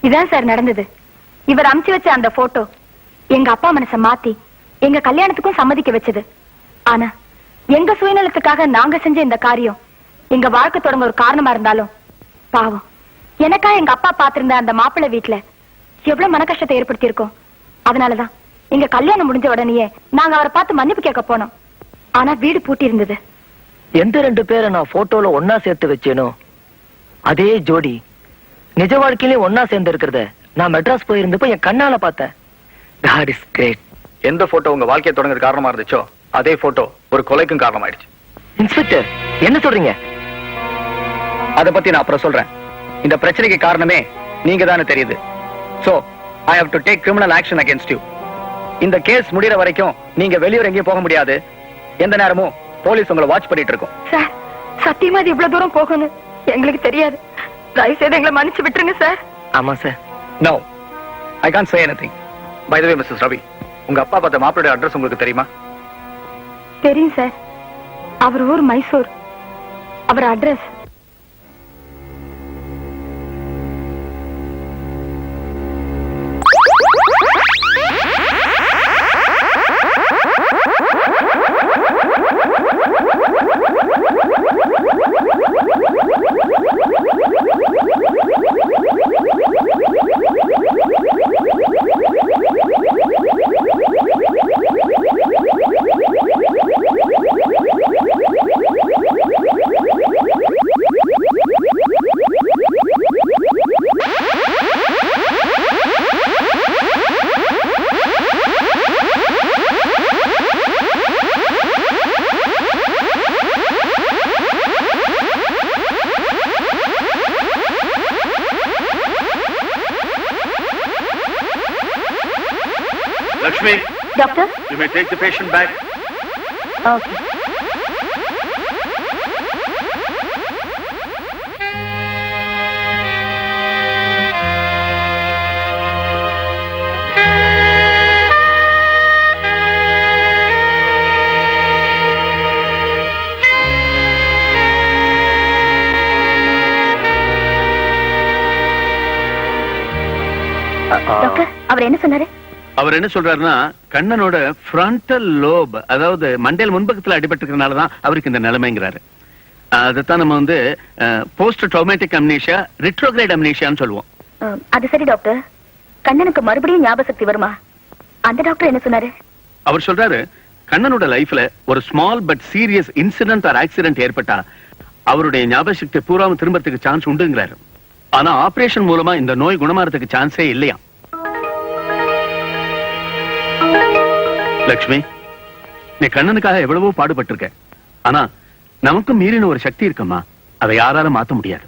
இதான் சார் நடந்தது. இவர் அமுச்சு வச்ச அந்த போட்டோ எங்க அப்பா மனசை மாத்தி எங்க கல்யாணத்துக்கும் சம்மதிக்க வச்சது. ஆனா எங்க சுயநலத்துக்காக நாங்க செஞ்ச இந்த காரியம் எங்க வாழ்க்கை தொடங்க ஒரு காரணமா இருந்தாலும் பாவம் எனக்கா எங்க அப்பா பாத்திருந்த அந்த மாப்பிள்ளை வீட்டுல எவ்வளவு மன கஷ்டத்தை ஏற்படுத்தி இருக்கோம். அதனாலதான் எங்க கல்யாணம் முடிஞ்ச உடனேயே நாங்க அவரை பார்த்து மன்னிப்பு கேட்க போனோம். ஆனா வீடு பூட்டி இருந்தது. எந்த 2 பேரை நான் போட்டோல ஒன்னா சேர்த்து வச்சேனோ அதே ஜோடி நிஜ வாழ்க்கையிலே ஒன்னா சேர்ந்து இருக்கிறத நான் மெட்ராஸ் போயிருந்தப்ப என் கண்ணால பார்த்தேன். God is great. எந்த போட்டோ உங்க வாழ்க்கையை தொடங்குற காரணமா இருந்துச்சோ அதே போட்டோ ஒரு கொலைக்கும் காரணமாயிடுச்சு. இன்ஸ்பெக்டர் என்ன சொல்றீங்க? அத பத்தி நான் அப்புறம் சொல்றேன். இந்த பிரச்சனைக்கு காரணமே நீங்க தானே தெரியுது. So I have to take criminal action against you. இந்த கேஸ் முடியற வரைக்கும் நீங்க வெளியூர் எங்கேயும் போக முடியாது. எந்த நேரமும் போலீஸ் உங்களை வாட்ச் பண்ணிட்டு இருக்கும். சார் சத்தியமா இது இவ்வளவு தூரம் போகணும் எங்களுக்கு தெரியாது. தயவு செய்து எங்களை மன்னிச்சு விட்டுருங்க சார். ஆமா sir. No, I can't say anything. By the way, Mrs. Ravi, உங்க அப்பா பார்த்த மாப்பிள்ளையோட அட்ரஸ் உங்களுக்கு தெரியுமா? தெரியும் சார். அவர் ஊர் மைசூர். அவர் address Lakshmi, doctor. you may take the patient back. Okay. Doctor அவர் என்ன சொன்னாரு? அவர் என்ன சொல்றாருன்னா கண்ணனோட ஃப்ரண்டல் லோப் அதாவது மண்டையில் முன்பக்கத்துல அடிபட்டிருக்கிறதுனால தான் அவருக்கு இந்த நிலைமைங்கிறாரு. அதைத்தான் நம்ம வந்து போஸ்ட் ட்ராமேட்டிக் அம்னீஷியா ரிட்ரோகிரேட் அம்னீஷியான்னு சொல்லுவோம். அது சரி டாக்டர், கண்ணனுக்கு மறுபடியும் ஞாபக சக்தி வருமா? அந்த டாக்டர் என்ன சொன்னாரு? அவர் சொல்றாரு கண்ணனோட லைஃப்ல ஒரு small but serious incident or accident ஏற்பட்டா அவருடைய ஞாபக சக்தி பூராவும் திரும்பறதுக்கு சான்ஸ் உண்டுங்கிறாரு. ஆனா ஆபரேஷன் மூலமா இந்த நோய் குணமாறதுக்கு சான்ஸே இல்லையா. லட்சுமி, நீ கண்ணனுக்காக எவ்வளவோ பாடுபட்டிருக்க. ஆனா நமக்கும் மீறின ஒரு சக்தி இருக்கம்மா, அதை யாராலும் மாத்த முடியாது.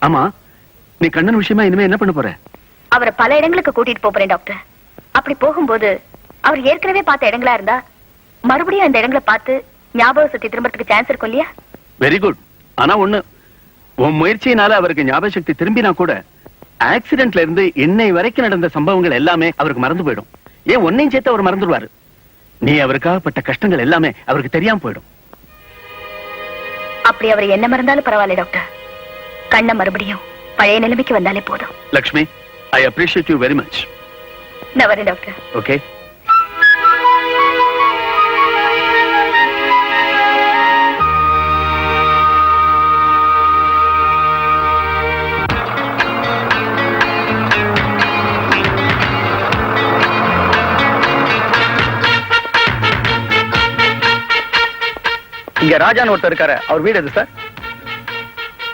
ஆமா, நீ கண்ணன் விஷயமா இனிமே என்ன பண்ண போற? அவரை பல இடங்களுக்கு கூட்டிட்டு போறேன் டாக்டர். அப்படி போகும்போது அவர் ஏற்கனவே பார்த்த இடங்களா இருந்தா மறுபடியும் அந்த இடங்களை பார்த்து ஞாபக சக்தி திரும்பறதுக்கு சான்ஸ் இருக்கும் இல்லையா? Very good. ஆனா ஒண்ணு, உன் முயற்சியினால அவருக்கு ஞாபக சக்தி திரும்பினா கூட ஆக்சிடென்ட்ல இருந்து இன்னை வரைக்கும் நடந்த சம்பவங்கள் எல்லாமே அவருக்கு மறந்து போயிடும். ஏன் ஒன்னையும் சேர்த்து அவர் மறந்துடுவாரு. நீ அவருக்காக பட்ட கஷ்டங்கள் எல்லாமே அவருக்கு தெரியாம போயிடும். அப்படி அவர் என்ன மறந்தாலும் பரவாயில்ல டாக்டர், கண்ண மறுபடியும் பழைய நிலைமைக்கு வந்தாலே போதும். Lakshmi, I appreciate you very much. நான் வரேன் டாக்டர். ஓகே. இங்க ராஜான்னு ஒருத்தர் இருக்காரு, அவர் வீடு எது சார்?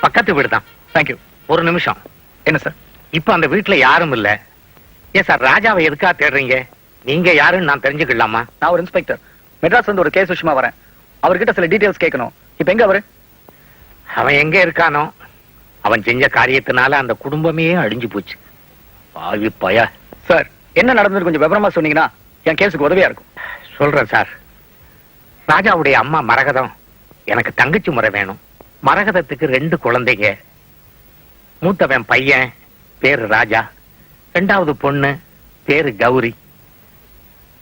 பக்கத்து வீடு தான். தேங்க்யூ. ஒரு நிமிஷம். என்ன சார்? இப்ப அந்த வீட்டுல யாரும் இல்ல. ஏன் சார் ராஜாவை எதுக்கா தேடுறீங்க? நீங்க யாருன்னு நான் தெரிஞ்சுக்கலாமா? நான் ஒரு இன்ஸ்பெக்டர், மெட்ராஸ் வந்து ஒரு கேஸ் விஷயமா வரேன். அவர்கிட்ட சில டீடைல்ஸ் கேட்கணும். இப்ப எங்க அவரு? அவன் எங்க இருக்கானோ, அவன் செஞ்ச காரியத்தினால அந்த குடும்பமே அழிஞ்சு போச்சு. பாவி பய. சார், என்ன நடந்தது கொஞ்சம் விவரமா சொன்னீங்கன்னா என் கேஸுக்கு உதவியா இருக்கும். சொல்றேன் சார். ராஜாவுடைய அம்மா மரகதம் எனக்கு தங்கச்சி முறை வேணும். மரகதத்துக்கு 2 குழந்தைங்க. மூத்தவன் பையன் பேரு ராஜா, 2வது பொண்ணு பேரு கௌரி.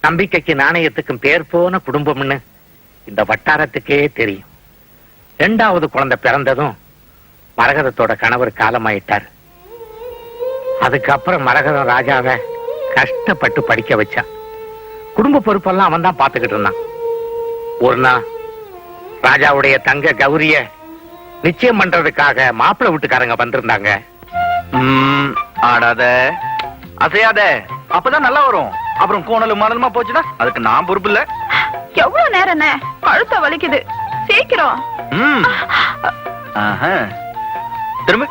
நம்பிக்கைக்கு நாணயத்துக்கும் பேர் போன குடும்பம்னு இந்த வட்டாரத்துக்கே தெரியும். 2வது குழந்தை பிறந்ததும் மரகதத்தோட கணவர் காலமாயிட்டார். அதுக்கப்புறம் மரகதம் ராஜாவை கஷ்டப்பட்டு படிக்க வச்சான். குடும்ப பொறுப்பெல்லாம் அவன் தான் பாத்துக்கிட்டு இருந்தான். ஒரு நாள் ராஜாவுடைய தங்க கௌரிய நிச்சயம் பண்றதுக்காக மாப்பிள்ளை வீட்டுக்காரங்க வந்திருந்தாங்க. ஆடாத அசையாத, அப்பதான் நல்லா வரும். அப்புறம் கோணலும் மணலுமா போச்சுன்னா அதுக்கு நான் பொறுப்பு இல்ல. எவ்வளவு நேரம் என்ன, கழுத்த வலிக்குது, சீக்கிரம். திரும்ப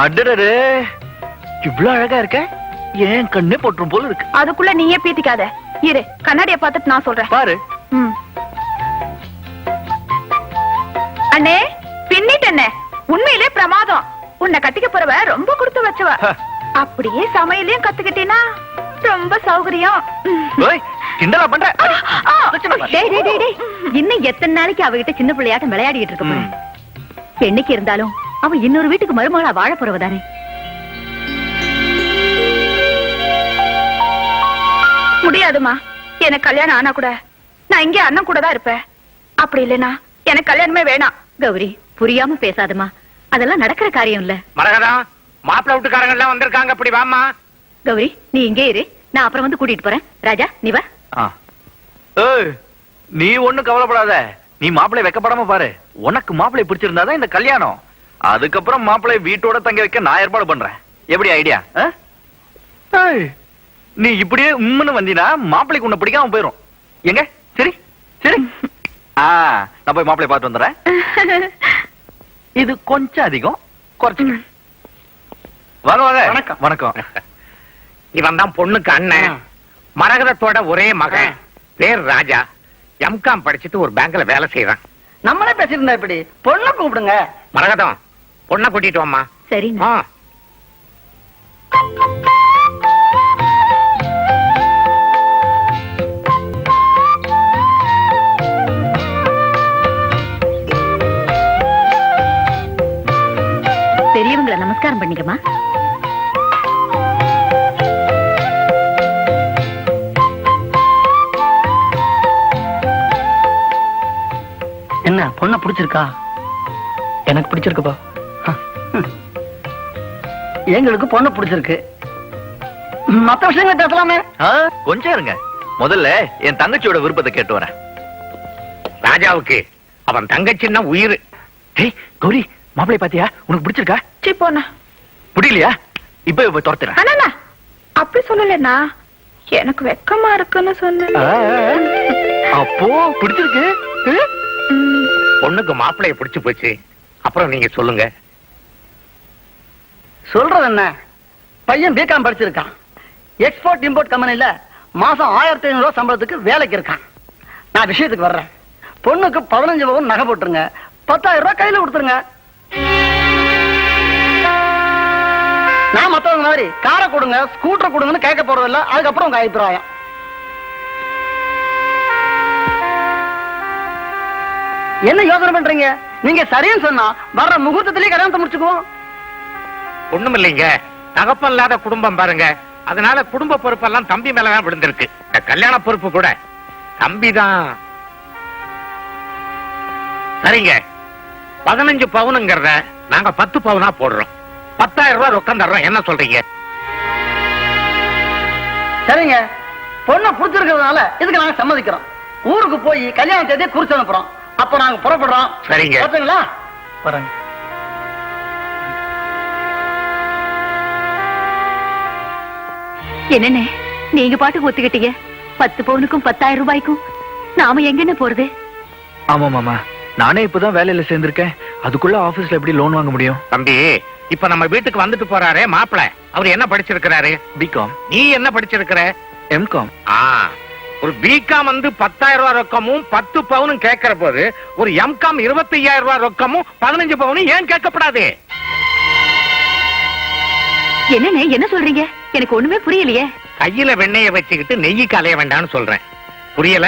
அடடே, இவ்வளவு அழகா இருக்க, ஏன் கண்ணே போட்டுரும் போல இருக்கு. அதுக்குள்ள நீயே பீத்திக்காத, இரு கண்ணாடிய பார்த்துட்டு நான் சொல்றேன். பாரு. அண்ணே, பின்னிட்டண்ணே, உண்மையிலே பிரமாதம். உன்னை கட்டிக்க போறவ ரொம்ப கொடுத்து வச்சவ. அப்படியே சமையலையும் கத்துக்கிட்டீனா ரொம்ப சௌகரியம். கிண்டலா பண்ற? இன்னும் எத்தனை நாளைக்கு அவகிட்ட சின்ன பிள்ளையாட்டம் விளையாடிட்டு இருக்க போறேன். என்னைக்கு இருந்தாலும் அவ இன்னொரு வீட்டுக்கு மருமகளா வாழ போறவதானே. முடியாதுமா, எனக்கு கல்யாணம் ஆனா கூட நான் இங்கே அண்ணன் கூட தான் இருப்பேன். அப்படி இல்லைனா எனக்கு கல்யாணமே வேணாம். கௌரி, புரியாம பேசாதமா, அதெல்லாம் நடக்கிற காரியம் இல்ல. மரகதம், மாப்பிள்ளை வீட்டுக்காரங்க எல்லாம் வந்திருக்காங்க, அப்படி வாமா. கௌரி, நீ இங்கே இரு, நான் அப்புறம் வந்து கூட்டிட்டு போறேன். ராஜா, நீ வா. நீ ஒண்ணும் கவலைப்படாத, நீ மாப்பிள்ளை வைக்கப்படாம பாரு. உனக்கு மாப்பிள்ளை பிடிச்சிருந்தாதான் இந்த கல்யாணம். அதுக்கப்புறம் மாப்பிள்ளை வீட்டோட தங்க வைக்க நான் ஏற்பாடு பண்றேன். எப்படி ஐடியா? நீ இப்படியே உம்முன்னு வந்தீனா மாப்பிள்ளைக்கு உன்னை பிடிக்காம போயிரும். எங்க சரி சரி, நான் போய் மாப்பிள்ளை பார்த்து வந்துடுறேன். இது கொஞ்சம் அதிகம், குறைச்சு. வாங்க வாங்க. வணக்கம். வணக்கம். இவன் தான் பொண்ணுக்கு அண்ணன், மரகதத்தோட ஒரே மகன், பேர் ராஜா. எம்காம் படிச்சுட்டு ஒரு பேங்க்ல வேலை செய்யறான். நம்மளே பேசிருந்தா இப்படி பொண்ணை கூப்பிடுங்க. மரகதம், பொண்ணை கூட்டிட்டு வாமா. சரி. பெரியவங்களை நமஸ்காரம் பண்ணிக்கமா. என்ன பொண்ணை பிடிச்சிருக்கா? எனக்கு பிடிச்சிருக்குப்பா. எங்களுக்கு பொண்ணை பிடிச்சிருக்கு. மத்த விஷயங்களை பேசலாமே. கொஞ்சம் இருங்க, முதல்ல என் தங்கச்சியோட விருப்பத்தை கேட்டு வரேன். ராஜாவுக்கு அவன் தங்கச்சின்னா உயிர். கௌரி, மாப்பிள்ளை பாத்தியா? உனக்கு பிடிச்சிருக்கா? சீ போனா. பிடிக்கலையா? இப்ப போய் துரத்துறேன். அண்ணா, அப்படி சொல்லலண்ணா, எனக்கு வெக்கமா இருக்குன்னு சொன்னேன். அப்போ பிடிச்சிருக்கு. பொண்ணுக்கு மாப்பிள்ளைய பிடிச்சு போச்சு. அப்புறம் நீங்க சொல்லுங்க. சொல்றது என்ன, பையன் பிகாம் படிச்சிருக்கான். எக்ஸ்போர்ட் இம்போர்ட் கம்பெனில மாசம் 1500 ரூபாய் சம்பளத்துக்கு வேலைக்கு இருக்கான். நான் விஷயத்துக்கு வர்றேன். பொண்ணுக்கு 15 பவுன் நகை போட்டுருங்க, 10,000 ரூபாய் கையில கொடுத்துருங்க. நான் மத்தவங்க மாதிரி காரை கொடுங்க ஸ்கூட்டர் கொடுங்கன்னு கேட்க போறதில்ல. அதுக்கப்புறம் உங்க அபிப்பிராயம். என்ன யோசனை பண்றீங்க? நீங்க சரின்னு சொன்னா வர்ற முகூர்த்தத்திலேயே கல்யாணத்தை முடிச்சுக்குவோம். ஒண்ணும் இல்லைங்க, தகப்பம் இல்லாத குடும்பம் பாருங்க. அதனால குடும்ப பொறுப்பெல்லாம் தம்பி மேலதான் விழுந்திருக்கு. இந்த கல்யாண பொறுப்பு கூட தம்பிதான். சரிங்க, 15 பவுனுங்கிறத நாங்க 10 பவுனா போடுறோம். 10,000 ரூபாய் ரொக்கம் தர்றோம். என்ன சொல்றீங்க? சரிங்க, பொண்ணை புடிச்சிருக்கிறதுனால இதுக்கு நாங்க சம்மதிக்கிறோம். ஊருக்கு போய் கல்யாண தேதியை குறிச்சு அனுப்புறோம். அப்ப நாங்க புறப்படுறோம். சரிங்க. ஓகேங்களா? வரேங்க. என்னண்ணே, நீங்க பாட்டுக்கு ஒத்துக்கிட்டீங்க. 10 பவுனுக்கும் 10,000 ரூபாய்க்கும் நாம எங்கன்னு போறது? ஆமா மாமா, நானே இப்பதான் வேலையில சேர்ந்திருக்கேன். அதுக்குள்ள ஆபீஸ்ல எப்படி லோன் வாங்க முடியும்? தம்பி, இப்ப நம்ம வீட்டுக்கு வந்துட்டு போறாரே மாப்பிள்ளை, அவர் என்ன படிச்சிருக்கிறாரு? பிகாம். நீ என்ன படிச்சிருக்கிற? எம்காம். ஒரு பிகாம் வந்து 10,000 ரூபாய் ரொக்கமும் 10 பவுனும் கேட்கிற போது ஒரு எம்காம் 25,000 ரூபாய் ரொக்கமும் 15 பவுனும் ஏன் கேட்கப்படாது? என்னண்ணே, என்ன சொல்றீங்க? எனக்கு ஒண்ணுமே புரியலையே. கையில வெண்ணெய வச்சுக்கிட்டு நெய்யிக்கு அலைய வேண்டாம்னு சொல்றேன். புரியல?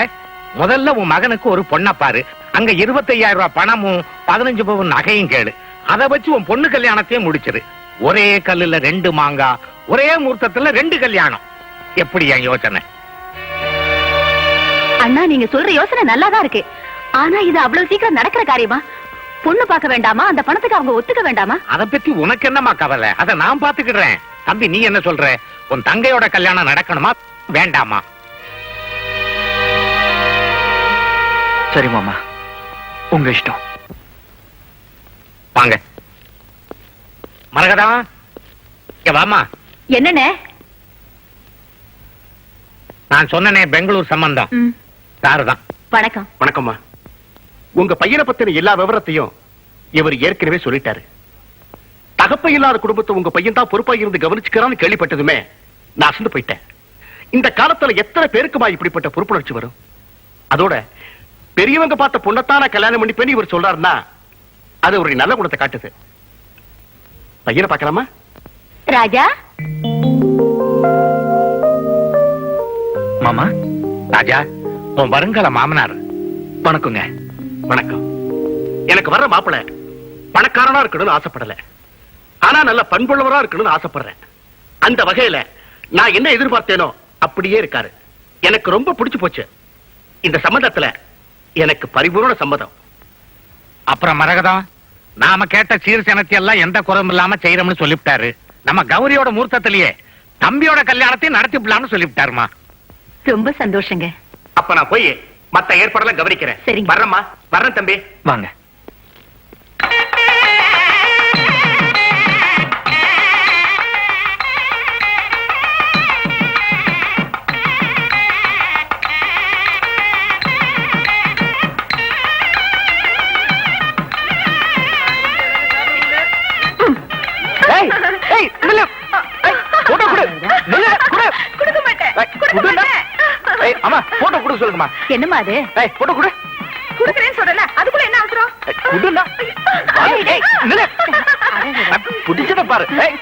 முதல்ல உன் மகனுக்கு ஒரு பொண்ணை பாரு. அங்க 25,000 ரூபாய் பணமும் 15 பவுன் நகையும் கேளு. அதை வச்சு உன் பொண்ணு கல்யாணத்தையும் முடிச்சிரு. ஒரே கல்லுல 2 மாங்காய், ஒரே முகூர்த்தத்துல 2 கல்யாணம். எப்படி என் யோசனை? அண்ணா, நீங்க சொல்ற யோசனை நல்லாதான் இருக்கு. ஆனா இது அவ்வளவு சீக்கிரம் நடக்கிற காரியமா? பொண்ணு பார்க்க வேண்டாமா? அந்த பணத்துக்கு அவங்க ஒத்துக்க வேண்டாமா? அத பத்தி உனக்கு என்னமா கவலை? அத நான் பாத்துக்கிடுறேன். தம்பி, நீ என்ன சொல்ற? உன் தங்கையோட கல்யாணம் நடக்கணுமா வேண்டாமா? சரி மாமா, உங்க இஷ்டம். வாங்க மரகதா, இங்க வாமா. என்னண்ணே? நான் சொன்னனே பெங்களூர் சம்பந்தம் சாருதான். வணக்கம். வணக்கம்மா. உங்க பையனை பத்தின எல்லா விவரத்தையும் இவர் ஏற்கனவே சொல்லிட்டாரு. தகப்ப இல்லாத குடும்பத்தை உங்க பையன் தான் பொறுப்பா இருந்து கவனிச்சுக்கிறான்னு கேள்விப்பட்டதுமே நான் அசந்து போயிட்டேன். இந்த காலத்துல எத்தனை பேருக்குமா இப்படிப்பட்ட பொறுப்புணர்ச்சி வரும்? அதோட பெரியவங்க பார்த்த பொண்ணத்தான கல்யாணம் பண்ணிப்பேன்னு இவர் சொல்றாருன்னா அது ஒரு நல்ல குணத்தை காட்டுது. பையனை பார்க்கலாமா? ராஜா, மாமா. ராஜா, உன் வருங்கால மாமனார். வணக்கங்க. வணக்கம். எனக்கு வர்ற மாப்பிளை பணக்காரனா இருக்கணும்னு ஆசைப்படல, ஆனா நல்ல பண்புள்ளவரா இருக்கணும்னு ஆசைப்படுறேன். அந்த வகையில நான் என்ன எதிர்பார்த்தேனோ அப்படியே இருக்காரு. எனக்கு ரொம்ப பிடிச்சு போச்சு. இந்த சம்மதத்துல எனக்கு பரிபூர்ண சம்மதம். அப்புறம் மரகதம், நாம கேட்ட சீர்சனத்தை எல்லாம் எந்த குறையும் இல்லாம செய்யறோம்னு சொல்லிவிட்டாரு. நம்ம கௌரியோட மூர்த்தத்திலேயே தம்பியோட கல்யாணத்தையும் நடத்திவிடலாம்னு சொல்லிவிட்டாருமா. ரொம்ப சந்தோஷங்க. அப்ப நான் போய் மத்த ஏற்பாடெல்லாம் கவனிக்கிறேன். சரிங்க. வர்றேம்மா. வர்றேன் தம்பி. வாங்க. ஏய், ஏய், நில்லு. ஏய், போட்டோ கொடு. நில்லு, கொடு. கொடுக்க மாட்டேன். ஏய், கொடுக்க கொடுடா. மாட்டேன். ஏய், அம்மா, போட்டோ கொடு சொல்லுங்கம்மா. என்னம்மா அது? ஏய், போட்டோ கொடு. குடுக்கறேன்னு சொல்றல, அதுக்குள்ள என்ன அவசரம்? ஏய், கொடுடா. ஏய், ஏய், நில்லு. பிடிச்சத பாரு. ஏய்.